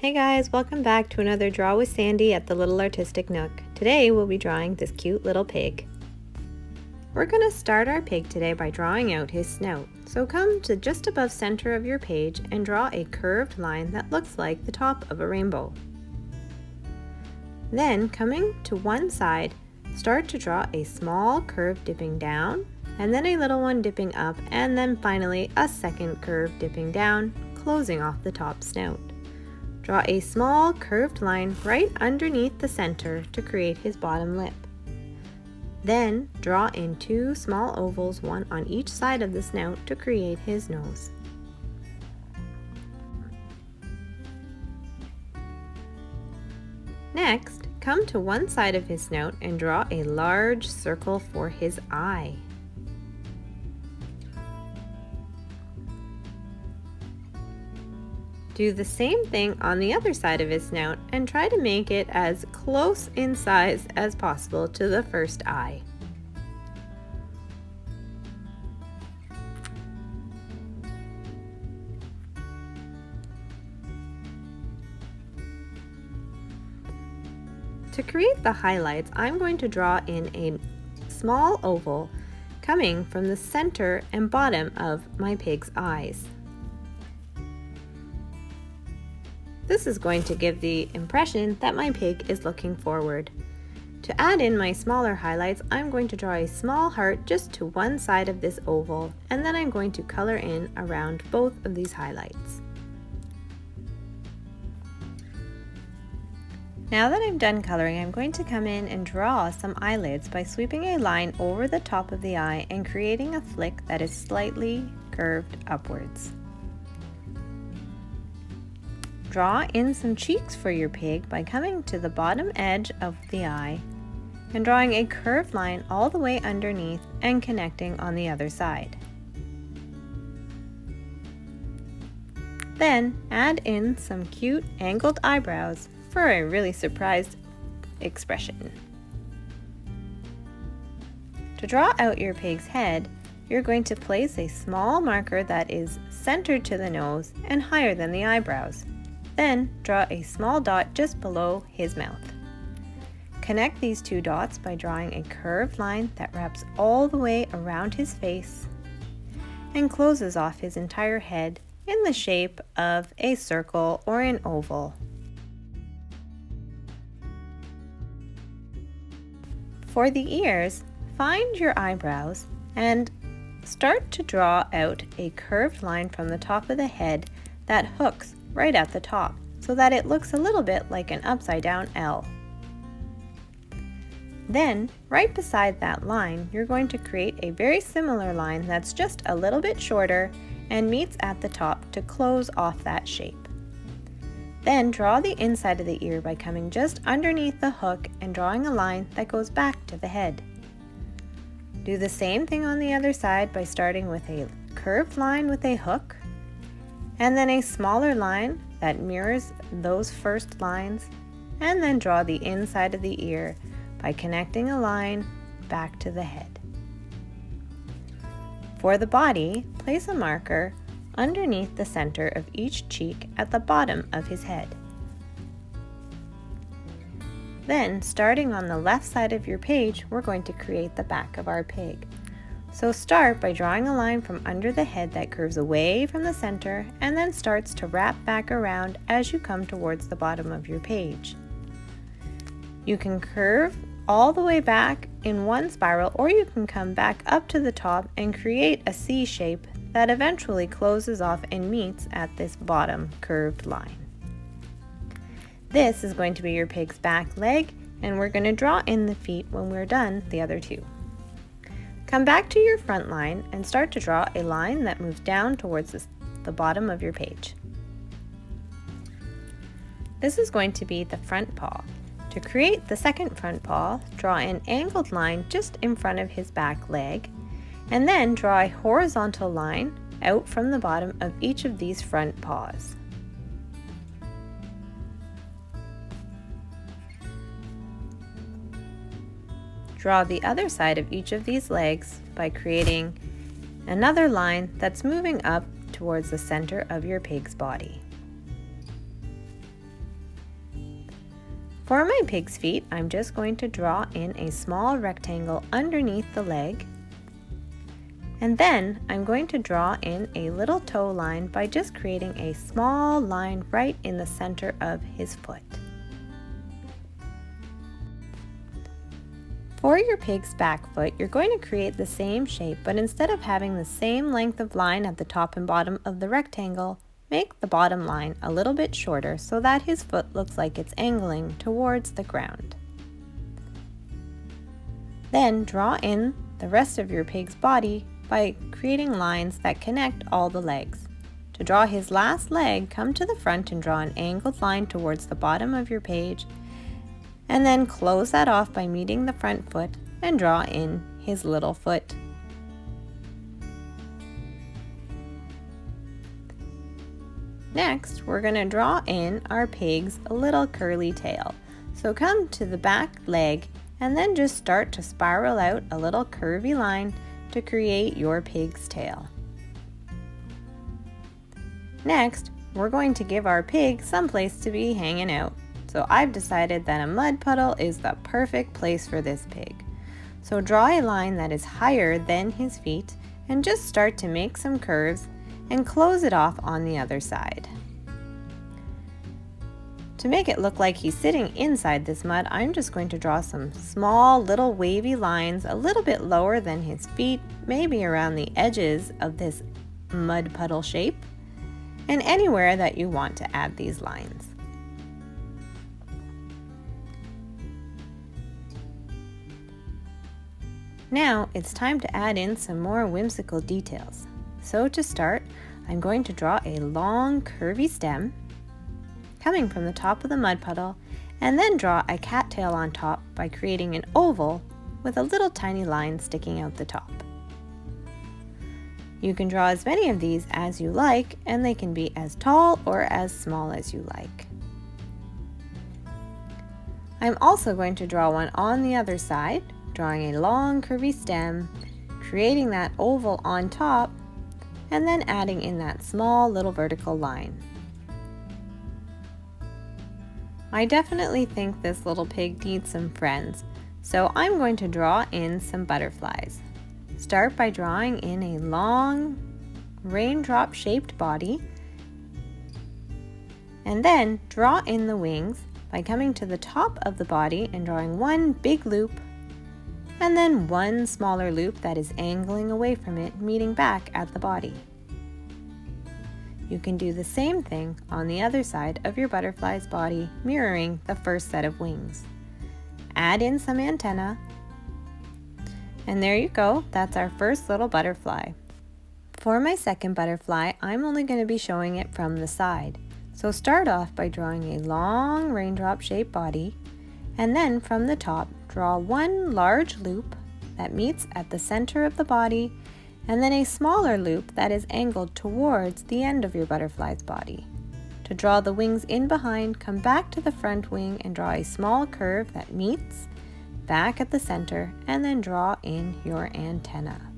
Hey guys, welcome back to another Draw with Sandy at the Little Artistic Nook. Today we'll be drawing this cute little pig. We're going to start our pig today by drawing out his snout. So come to just above center of your page and draw a curved line that looks like the top of a rainbow. Then coming to one side, start to draw a small curve dipping down, and then a little one dipping up, and then finally a second curve dipping down, closing off the top snout. Draw a small curved line right underneath the center to create his bottom lip. Then draw in two small ovals, one on each side of the snout, to create his nose. Next, come to one side of his snout and draw a large circle for his eye. Do the same thing on the other side of his snout and try to make it as close in size as possible to the first eye. To create the highlights, I'm going to draw in a small oval coming from the center and bottom of my pig's eyes. This is going to give the impression that my pig is looking forward. To add in my smaller highlights, I'm going to draw a small heart just to one side of this oval, and then I'm going to color in around both of these highlights. Now that I'm done coloring, I'm going to come in and draw some eyelids by sweeping a line over the top of the eye and creating a flick that is slightly curved upwards. Draw in some cheeks for your pig by coming to the bottom edge of the eye and drawing a curved line all the way underneath and connecting on the other side. Then add in some cute angled eyebrows for a really surprised expression. To draw out your pig's head, you're going to place a small marker that is centered to the nose and higher than the eyebrows. Then draw a small dot just below his mouth. Connect these two dots by drawing a curved line that wraps all the way around his face and closes off his entire head in the shape of a circle or an oval. For the ears, find your eyebrows and start to draw out a curved line from the top of the head that hooks right at the top, so that it looks a little bit like an upside down L. Then, right beside that line, you're going to create a very similar line that's just a little bit shorter and meets at the top to close off that shape. Then draw the inside of the ear by coming just underneath the hook and drawing a line that goes back to the head. Do the same thing on the other side by starting with a curved line with a hook, and then a smaller line that mirrors those first lines, and then draw the inside of the ear by connecting a line back to the head. For the body, place a marker underneath the center of each cheek at the bottom of his head. Then, starting on the left side of your page, we're going to create the back of our pig. So start by drawing a line from under the head that curves away from the center and then starts to wrap back around as you come towards the bottom of your page. You can curve all the way back in one spiral, or you can come back up to the top and create a C shape that eventually closes off and meets at this bottom curved line. This is going to be your pig's back leg, and we're going to draw in the feet when we're done the other two. Come back to your front line and start to draw a line that moves down towards the bottom of your page. This is going to be the front paw. To create the second front paw, draw an angled line just in front of his back leg, and then draw a horizontal line out from the bottom of each of these front paws. Draw the other side of each of these legs by creating another line that's moving up towards the center of your pig's body. For my pig's feet, I'm just going to draw in a small rectangle underneath the leg. And then I'm going to draw in a little toe line by just creating a small line right in the center of his foot. For your pig's back foot, you're going to create the same shape, but instead of having the same length of line at the top and bottom of the rectangle, make the bottom line a little bit shorter so that his foot looks like it's angling towards the ground. Then draw in the rest of your pig's body by creating lines that connect all the legs. To draw his last leg, come to the front and draw an angled line towards the bottom of your page, and then close that off by meeting the front foot and draw in his little foot. Next, we're going to draw in our pig's little curly tail. So come to the back leg and then just start to spiral out a little curvy line to create your pig's tail. Next, we're going to give our pig some place to be hanging out. So I've decided that a mud puddle is the perfect place for this pig. So draw a line that is higher than his feet and just start to make some curves and close it off on the other side. To make it look like he's sitting inside this mud, I'm just going to draw some small little wavy lines a little bit lower than his feet, maybe around the edges of this mud puddle shape, and anywhere that you want to add these lines. Now it's time to add in some more whimsical details. So to start, I'm going to draw a long curvy stem coming from the top of the mud puddle, and then draw a cattail on top by creating an oval with a little tiny line sticking out the top. You can draw as many of these as you like, and they can be as tall or as small as you like. I'm also going to draw one on the other side, drawing a long curvy stem, creating that oval on top, and then adding in that small little vertical line. I definitely think this little pig needs some friends, so I'm going to draw in some butterflies. Start by drawing in a long raindrop shaped body, and then draw in the wings by coming to the top of the body and drawing one big loop and then one smaller loop that is angling away from it, meeting back at the body. You can do the same thing on the other side of your butterfly's body, mirroring the first set of wings. Add in some antenna, and there you go, that's our first little butterfly. For my second butterfly, I'm only going to be showing it from the side. So start off by drawing a long raindrop shaped body, and then from the top, draw one large loop that meets at the center of the body, and then a smaller loop that is angled towards the end of your butterfly's body. To draw the wings in behind, come back to the front wing and draw a small curve that meets back at the center, and then draw in your antenna.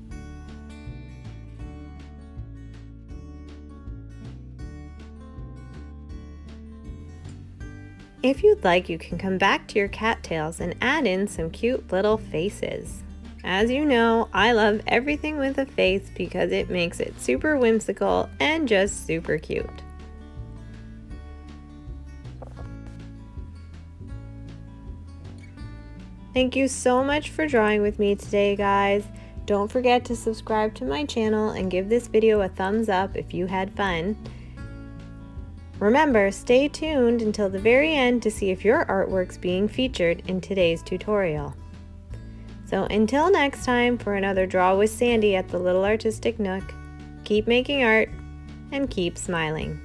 If you'd like, you can come back to your cattails and add in some cute little faces. As you know, I love everything with a face because it makes it super whimsical and just super cute. Thank you so much for drawing with me today, guys. Don't forget to subscribe to my channel and give this video a thumbs up if you had fun. Remember, stay tuned until the very end to see if your artwork's being featured in today's tutorial. So until next time for another Draw with Sandee at the Little Artistic Nook, keep making art and keep smiling.